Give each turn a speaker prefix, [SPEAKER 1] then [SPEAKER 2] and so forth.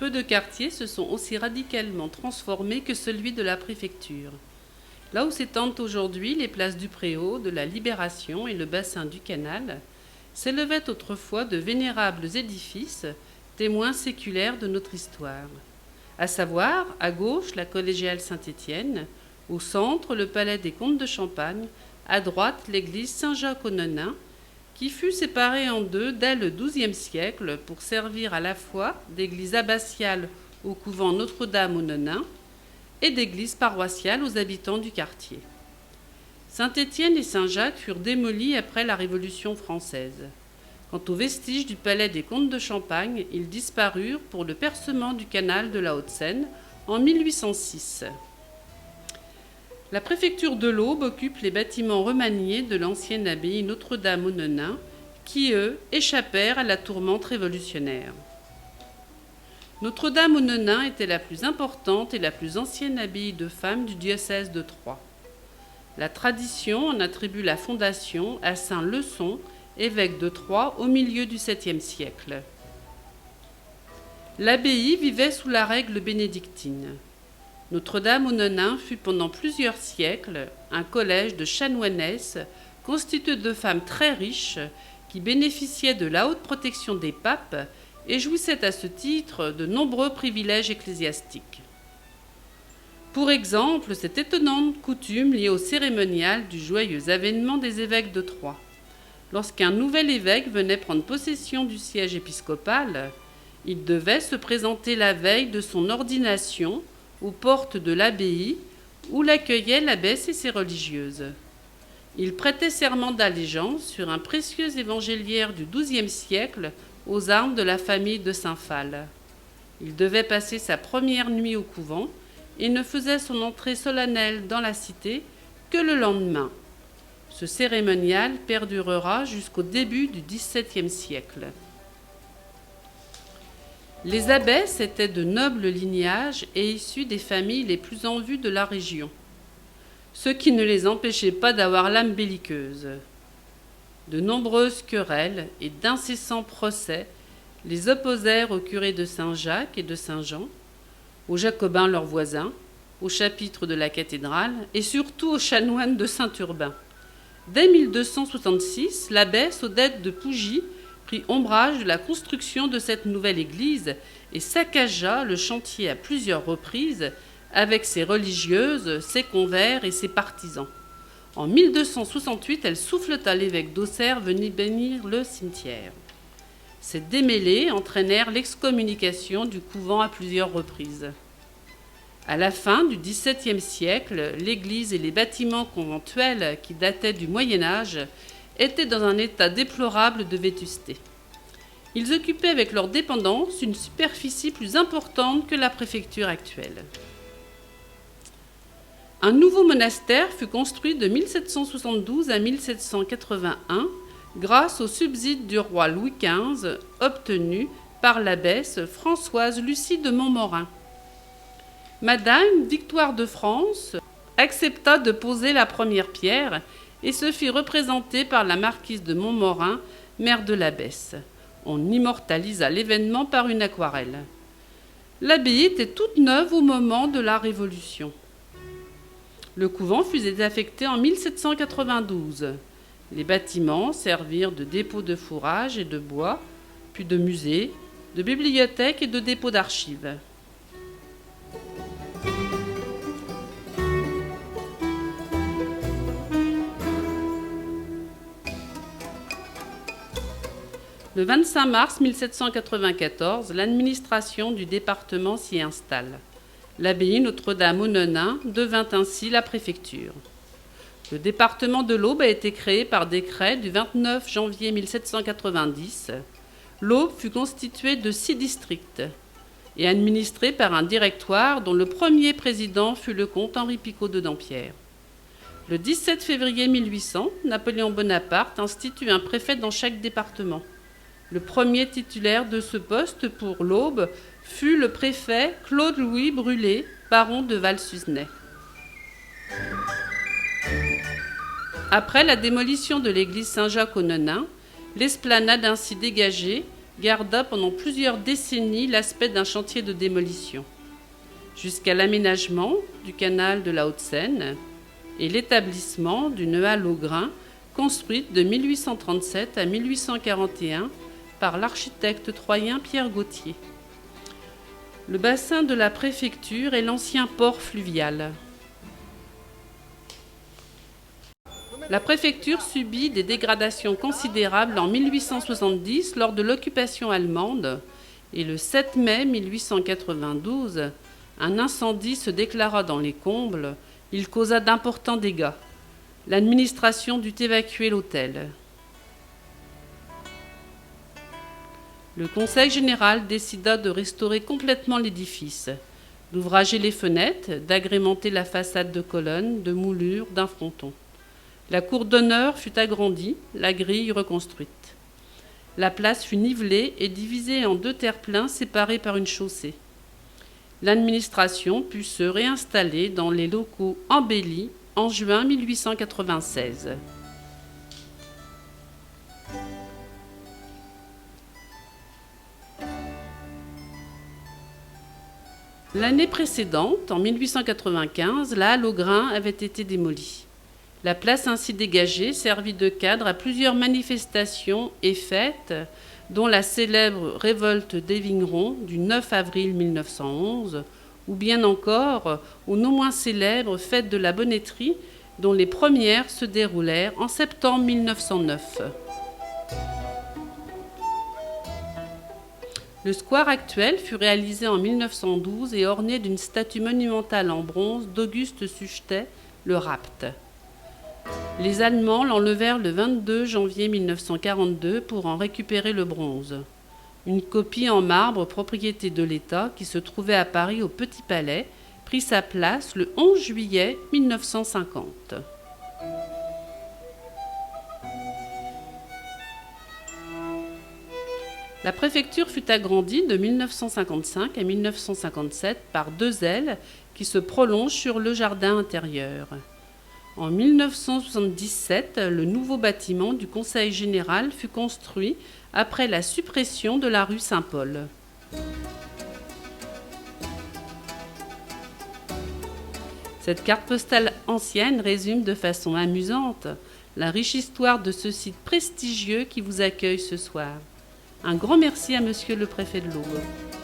[SPEAKER 1] peu de quartiers se sont aussi radicalement transformés que celui de la préfecture. Là où s'étendent aujourd'hui les places du Préau, de la Libération et le bassin du Canal, s'élevaient autrefois de vénérables édifices, témoins séculaires de notre histoire. À savoir, à gauche, la collégiale Saint-Étienne, au centre, le palais des comtes de Champagne, à droite, l'église Saint-Jacques aux Nonains, qui fut séparée en deux dès le XIIe siècle pour servir à la fois d'église abbatiale au couvent Notre-Dame aux Nonains et d'église paroissiale aux habitants du quartier. Saint-Étienne et Saint-Jacques furent démolis après la Révolution française. Quant aux vestiges du palais des comtes de Champagne, ils disparurent pour le percement du canal de la Haute-Seine en 1806. La préfecture de l'Aube occupe les bâtiments remaniés de l'ancienne abbaye Notre-Dame aux Nonains, qui, eux, échappèrent à la tourmente révolutionnaire. Notre-Dame aux Nonains était la plus importante et la plus ancienne abbaye de femmes du diocèse de Troyes. La tradition en attribue la fondation à saint Leçon, évêque de Troyes au milieu du 7e siècle. L'abbaye vivait sous la règle bénédictine. Notre-Dame aux Nonains fut pendant plusieurs siècles un collège de chanoinesses constitué de femmes très riches qui bénéficiaient de la haute protection des papes et jouissaient à ce titre de nombreux privilèges ecclésiastiques. Pour exemple, cette étonnante coutume liée au cérémonial du joyeux avènement des évêques de Troyes. Lorsqu'un nouvel évêque venait prendre possession du siège épiscopal, il devait se présenter la veille de son ordination aux portes de l'abbaye où l'accueillaient l'abbesse et ses religieuses. Il prêtait serment d'allégeance sur un précieux évangéliaire du XIIe siècle aux armes de la famille de Saint-Phal. Il devait passer sa première nuit au couvent et ne faisait son entrée solennelle dans la cité que le lendemain. Ce cérémonial perdurera jusqu'au début du XVIIe siècle. Les abbesses étaient de nobles lignages et issues des familles les plus en vue de la région, ce qui ne les empêchait pas d'avoir l'âme belliqueuse. De nombreuses querelles et d'incessants procès les opposèrent aux curés de Saint-Jacques et de Saint-Jean, aux jacobins leurs voisins, au chapitre de la cathédrale et surtout aux chanoines de Saint-Urbain. Dès 1266, l'abbesse Odette de Pougy prit ombrage de la construction de cette nouvelle église et saccagea le chantier à plusieurs reprises avec ses religieuses, ses convers et ses partisans. En 1268, elle souffleta l'évêque d'Auxerre venir bénir le cimetière. Ces démêlés entraînèrent l'excommunication du couvent à plusieurs reprises. À la fin du XVIIe siècle, l'église et les bâtiments conventuels qui dataient du Moyen Âge étaient dans un état déplorable de vétusté. Ils occupaient avec leurs dépendances une superficie plus importante que la préfecture actuelle. Un nouveau monastère fut construit de 1772 à 1781 grâce au subside du roi Louis XV obtenu par l'abbesse Françoise Lucie de Montmorin. Madame Victoire de France accepta de poser la première pierre et se fit représenter par la marquise de Montmorin, mère de l'abbesse. On immortalisa l'événement par une aquarelle. L'abbaye était toute neuve au moment de la Révolution. Le couvent fut désaffecté en 1792. Les bâtiments servirent de dépôt de fourrage et de bois, puis de musée, de bibliothèque et de dépôt d'archives. Le 25 mars 1794, l'administration du département s'y installe. L'abbaye Notre-Dame aux Nonains devint ainsi la préfecture. Le département de l'Aube a été créé par décret du 29 janvier 1790. L'Aube fut constituée de 6 districts et administrée par un directoire dont le premier président fut le comte Henri Picot de Dampierre. Le 17 février 1800, Napoléon Bonaparte institue un préfet dans chaque département. Le premier titulaire de ce poste pour l'Aube fut le préfet Claude-Louis Brulé, baron de Val-Suznay. Après la démolition de l'église Saint-Jacques aux Nonains, l'esplanade ainsi dégagée garda pendant plusieurs décennies l'aspect d'un chantier de démolition, jusqu'à l'aménagement du canal de la Haute-Seine et l'établissement d'une halle au grain construite de 1837 à 1841 par l'architecte troyen Pierre Gauthier. Le bassin de la préfecture est l'ancien port fluvial. La préfecture subit des dégradations considérables en 1870 lors de l'occupation allemande et le 7 mai 1892, un incendie se déclara dans les combles. Il causa d'importants dégâts. L'administration dut évacuer l'hôtel. Le Conseil général décida de restaurer complètement l'édifice, d'ouvrager les fenêtres, d'agrémenter la façade de colonnes, de moulures, d'un fronton. La cour d'honneur fut agrandie, la grille reconstruite. La place fut nivelée et divisée en 2 terre-pleins séparés par une chaussée. L'administration put se réinstaller dans les locaux embellis en juin 1896. L'année précédente, en 1895, la halle au grain avait été démolie. La place ainsi dégagée servit de cadre à plusieurs manifestations et fêtes, dont la célèbre révolte des vignerons du 9 avril 1911, ou bien encore aux non moins célèbres fêtes de la Bonneterie, dont les premières se déroulèrent en septembre 1909. Le square actuel fut réalisé en 1912 et orné d'une statue monumentale en bronze d'Auguste Suchetet, le Rapt. Les Allemands l'enlevèrent le 22 janvier 1942 pour en récupérer le bronze. Une copie en marbre propriété de l'État qui se trouvait à Paris au Petit Palais prit sa place le 11 juillet 1950. La préfecture fut agrandie de 1955 à 1957 par 2 ailes qui se prolongent sur le jardin intérieur. En 1977, le nouveau bâtiment du Conseil général fut construit après la suppression de la rue Saint-Paul. Cette carte postale ancienne résume de façon amusante la riche histoire de ce site prestigieux qui vous accueille ce soir. Un grand merci à Monsieur le préfet de l'Aube.